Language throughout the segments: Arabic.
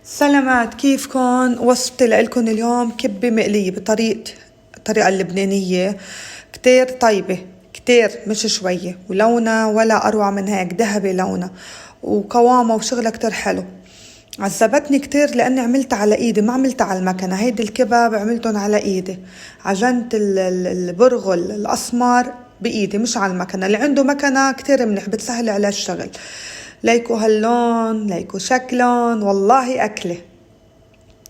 سلامات، كيفكن؟ وصفت لكم اليوم كبة مقلية الطريقة اللبنانية. كتير طيبة، كتير مش شوية، ولونها ولا أروع من هيك، ذهبي لونها وقوامها وشغلها كتير حلو. عجبتني كتير لأني عملتها على إيدي، ما عملتها على المكنة. هيدي الكباب عملتهم على إيدي، عجنت البرغل الأسمر بإيدي مش على المكنة. اللي عنده مكنة كتير منيح، بتسهل على الشغل. ليكو هاللون، ليكو شكلون، والله أكله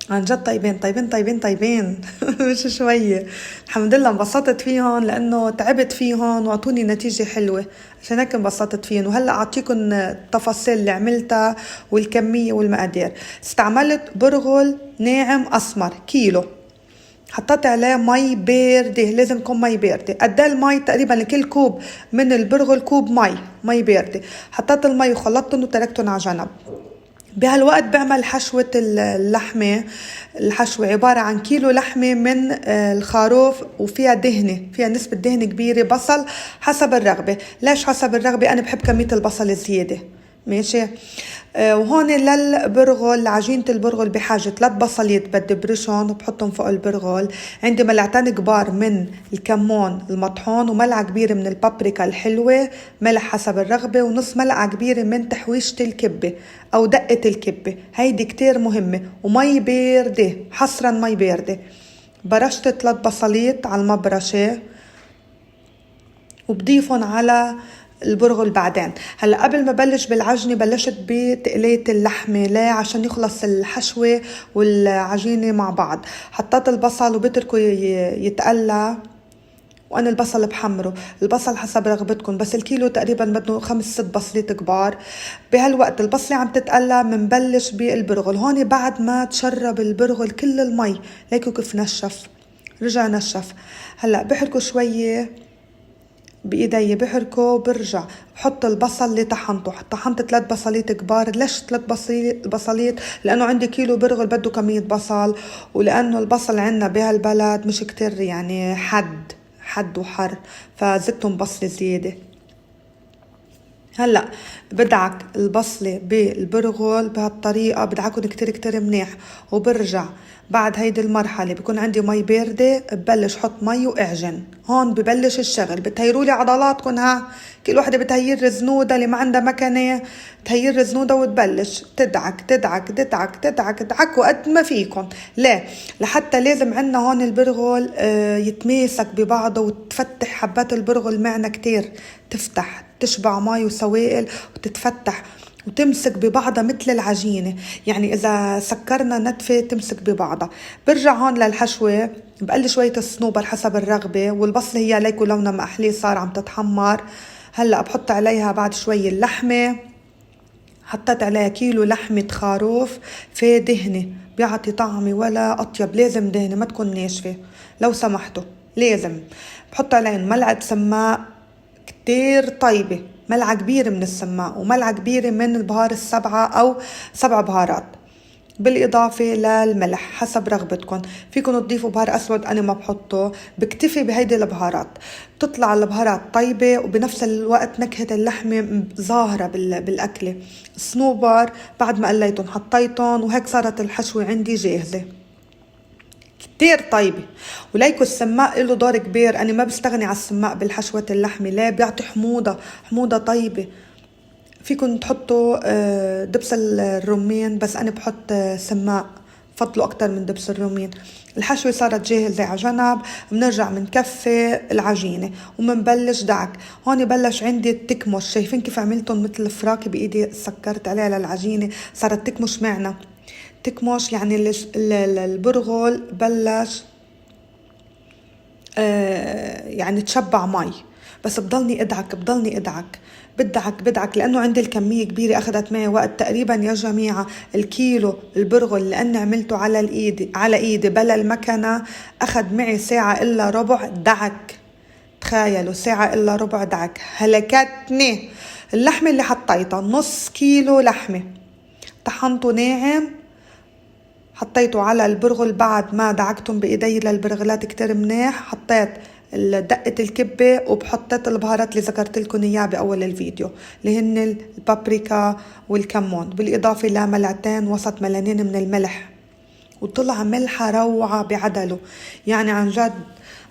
عن جد طيبين طيبين طيبين طيبين. مش شوية. الحمد لله انبسطت فيهم لأنه تعبت فيهم وعطوني نتيجة حلوة، عشان هيك انبسطت فيهم. وهلأ أعطيكم التفاصيل اللي عملتها والكمية والمقادير. استعملت برغل ناعم أسمر كيلو، حطيت عليه مي باردة، لازم يكون مي باردة. قد المي تقريبا لكل كوب من البرغل كوب مي باردة. حطيت المي وخلطتهم وتركتهم على جنب. بهالوقت بعمل حشوة اللحمة. الحشوة عبارة عن كيلو لحمة من الخروف، وفيها دهنة، فيها نسبة دهنة كبيرة. بصل حسب الرغبة. ليش حسب الرغبة؟ أنا بحب كمية البصل زيادة. ماشي. وهون للبرغل، عجينة البرغل بحاجة 3 بصليات بدي برشهم وبحطهم فوق البرغل. عندي ملعقتين كبار من الكمون المطحون، وملعقة كبيرة من البابريكا الحلوة، ملح حسب الرغبة، ونص ملعقة كبيرة من تحويشة الكبة أو دقة الكبة، هيدي كتير مهمة. ومي باردة، حصرا مي باردة. برشت 3 بصليات على المبرشة وبضيفهم على البرغل بعدين. هلا قبل ما بلش بالعجنه بلشت بتقلية اللحمه، ليه؟ عشان يخلص الحشوه والعجينه مع بعض. حطيت البصل وبتركه يتقلى، وانا البصل بحمره. البصل حسب رغبتكم، بس الكيلو تقريبا بده 5-6 بصلات كبار. بهالوقت البصلة عم تتقلى منبلش بالبرغل. هون بعد ما تشرب البرغل كل المي، ليكو كيف نشف، رجع نشف. هلا بحركه شويه بايدي، بحركه وبرجع بحط البصل اللي طحنت 3 بصليات كبار. ليش 3 بصليات؟ لانه عندي كيلو برغل بده كمية بصل، ولانه البصل عندنا بهالبلد مش كتير يعني حد وحر، فزدتهم بصل زيادة. هلا بدعك البصلة بالبرغل بهالطريقة، بدعكن كتير كتير منيح. وبرجع بعد هيدي المرحلة بكون عندي مي باردة، ببلش حط مي واعجن. هون ببلش الشغل. بتهيرولي عضلاتكن، ها كل وحدة بتهير زنودة. اللي ما عندها مكنة تهير زنودة وتبلش تدعك تدعك تدعك تدعك تدعك قد ما فيكن. ليه؟ لحتى لازم عنا هون البرغل يتماسك ببعضه، وتفتح حبات البرغل معنا كتير، تفتح تشبع مي وسوائل وتتفتح وتمسك ببعضها مثل العجينة. يعني إذا سكرنا نتفة تمسك ببعضها. برجع هون للحشوة، بقلي شوية الصنوبر حسب الرغبة، والبصلة هي ليكو لونها مأحلي صار عم تتحمر. هلأ بحط عليها بعد شوي اللحمة. حطيت عليها كيلو لحمة خروف في دهنة، بيعطي طعمي ولا أطيب. لازم دهنة ما تكون ناشفة لو سمحتوا، لازم. بحط عليهم ملعقة سماق كتير طيبة، ملعقة كبيرة من السماق، وملعقة كبيرة من البهار السبعة أو 7 بهارات، بالإضافة للملح حسب رغبتكم. فيكم تضيفوا بهار أسود، أنا ما بحطه، بكتفي بهيدي البهارات. بتطلع البهارات طيبة، وبنفس الوقت نكهة اللحمة ظاهرة بالأكلة. الصنوبر بعد ما قليتهم حطيتهم، وهيك صارت الحشوة عندي جاهزة كتير طيبة. وليكو السماق له دور كبير، أنا ما بستغني على السماق بالحشوة اللحمة. ليه؟ بيعطي حموضة طيبة. فيكن تحطوا دبس الرمان، بس أنا بحط سماق، فضلوا أكتر من دبس الرمان. الحشوة صارت جاهزة على جنب. بنرجع منكفي العجينة ومنبلش دعك. هون بلش عندي تكمش. شايفين كيف عملتهم مثل الفراكة بإيدي، سكرت عليها للعجينة صارت تكمش معنا. تكمش يعني البرغل بلش يعني تشبع مي. بس بضلني ادعك بدعك لانه عندي الكميه كبيره، اخذت معي وقت تقريبا يا جماعه. الكيلو البرغل لاني عملته على ايدي بلا المكنه، اخذ معي ساعه الا ربع دعك. تخيلوا، ساعه الا ربع دعك، هلكتني. اللحمه اللي حطيتها نص كيلو لحمه، طحنته ناعم، حطيته على البرغل بعد ما دعكتهم بايدي للبرغلات كتير منيح. حطيت دقة الكبة وبحطت البهارات اللي ذكرت لكم اياها باول الفيديو اللي هن البابريكا والكمون، بالاضافة لملعقتين وسط ملانين من الملح، وطلع ملحة روعة بعدله. يعني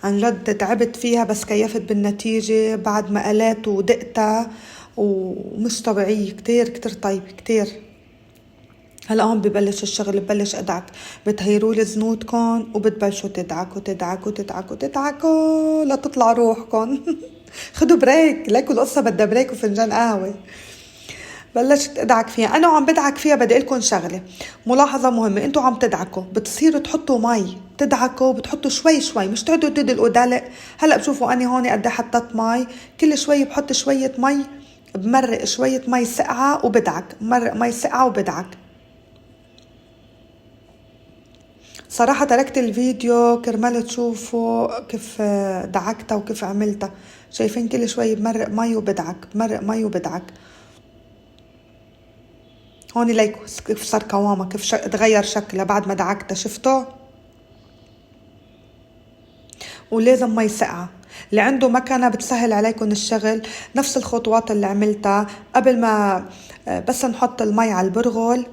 عن جد تعبت فيها بس كيفت بالنتيجة بعد ما قلت ودقتها، ومش طبيعية، كتير كتير طيب كتير. هلا هون ببلش الشغل، ببلش ادعك، بتهيرولي زنودكن وبتبلشوا تدعكوا تدعكوا تدعكوا تدعكوا لتطلع روحكن. خدوا بريك، ليكوا القصة بدها بريك وفنجان قهوة. بلشت ادعك فيها، انا وعم بدعك فيها بدي لكم شغله، ملاحظه مهمه، انتوا عم تدعكوا بتصيروا تحطوا مي، تدعكوا بتحطوا شوي شوي، مش تقعدوا تدلقوا دلق. هلا بشوفوا اني هون قد حطيت مي، كل شوي بحط شويه مي، بمرق شويه مي سقعه وبدعك، مرق مي سقعه وبدعك. صراحه تركت الفيديو كرمال تشوفوا كيف دعكتها وكيف عملتها. شايفين كل شوي بمرق مي وبدعك، بمرق مي وبدعك. هون ليكو كيف صار قوامها، كيف تغير شكلها بعد ما دعكتها، شفتوا؟ ولازم مي سقعة. اللي عنده مكنة بتسهل عليكم الشغل، نفس الخطوات اللي عملتها قبل ما بس نحط المي على البرغل،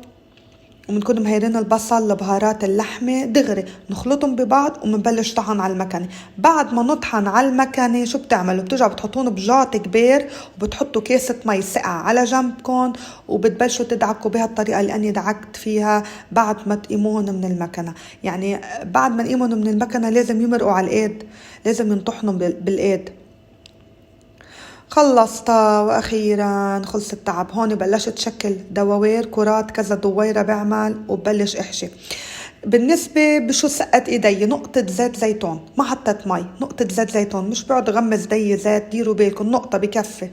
وبنكون مهيرين البصل، البهارات، اللحمة دغري نخلطهم ببعض ومنبلش طحن على المكنة. بعد ما نطحن على المكنة شو بتعملوا؟ بترجعوا بتحطون بجاط كبير وبتحطوا كاسة مي سقعة على جنبكم، وبتبلشوا تدعكوا بهالطريقة اللي أنا دعكت فيها بعد ما تقيموهم من المكنة. يعني بعد ما نقيمهم من المكنة لازم يمرقوا على الإيد، لازم ينطحنوا بالإيد. خلصتها واخيرا خلص التعب. هون بلشت شكل دواوير، كرات، كذا دويرة بعمل وبلش احشي. بالنسبة بشو سقت ايدي، نقطة زيت زيتون، ما حطيت مي، نقطة زيت زيتون، مش بقعد غمز دي زيت، ديروا بالكم نقطة بكفي.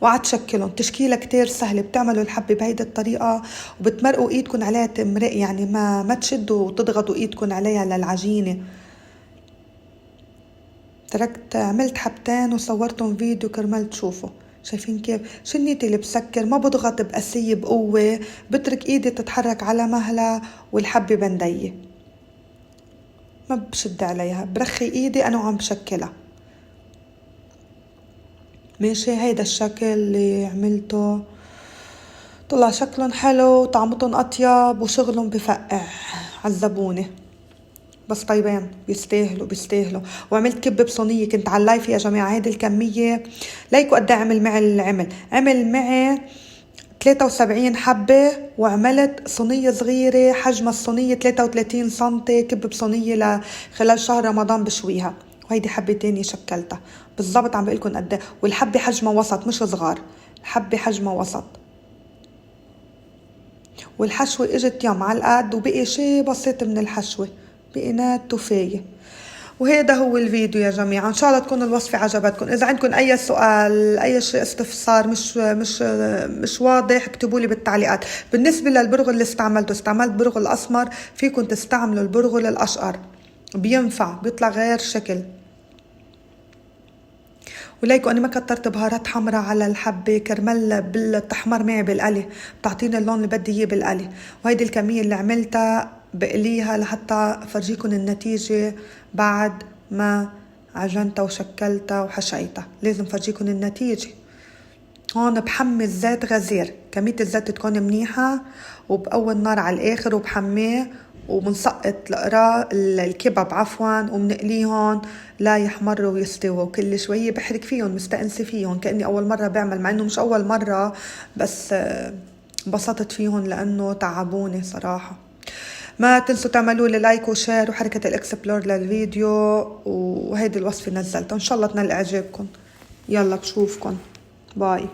وقعد شكلهم تشكيلة كتير سهلة، بتعملوا الحبة بهيدي الطريقة وبتمرقوا ايدكم عليها تمرق، يعني ما تشدوا وتضغطوا ايدكم عليها للعجينة. عملت حبتين وصورتهم فيديو كرمال تشوفوا. شايفين كيف شنيتي اللي بسكر، ما بضغط بقسية بقوة، بترك ايدي تتحرك على مهلها والحبة بندية، ما بشد عليها، برخي ايدي انا وعم بشكلها. ماشي، هيدا الشكل اللي عملته، طلع شكلهم حلو وطعمتهم اطيب وشغلهم بفقع عالزبونة، بس طيبين بيستاهلوا بيستاهلوا. وعملت كبة بصينية، كنت على اللايف يا جماعة. هيدي الكمية ليكوا قد عمل معي عمل معي 73 حبة، وعملت صينية صغيرة حجم الصينية 33 سنتي، كبة بصينية خلال شهر رمضان بشويها. وهيدي حبة تانية شكلتها بالضبط، عم بقلكن قد. والحبة حجمها وسط مش صغار، الحبة حجمها وسط. والحشوة اجت يوم على القد، وبقي شي بسيط من الحشوة، بقينات توفاية. وهذا هو الفيديو يا جماعة، ان شاء الله تكون الوصفة عجبتكم. اذا عندكم اي سؤال، اي شيء استفسار مش واضح، اكتبوا لي بالتعليقات. بالنسبة للبرغل اللي استعملت برغل اسمر، فيكم تستعملوا البرغل الاشقر، بينفع بيطلع غير شكل. وليكوا أنا ما كترت بهارات حمراء على الحبة كرمال بالتحمر معي بالقلي، بتعطيني اللون اللي بدي إياه بالقلي. وهيدي الكمية اللي عملتها بقليها لحتى فرجيكم النتيجة بعد ما عجنتها وشكلتها وحشيتها، لازم فرجيكم النتيجة. هون بحمي الزيت غزير، كمية الزيت تكون منيحة، وبقوي النار على الآخر وبحميه، وبنسقط الكباب وبنقليهم لا يحمروا ويستووا. كل شوية بحرك فيهم، مستأنسة فيهم كأني أول مرة بعمل، مع إنه مش أول مرة، بس انبسطت فيهم لأنه تعبوني صراحة. ما تنسوا تعملوا لي لايك وشير وحركة الاكسبلور للفيديو. وهيدي الوصفة نزلتها، إن شاء الله تنال إعجابكم. يلا بشوفكم، باي.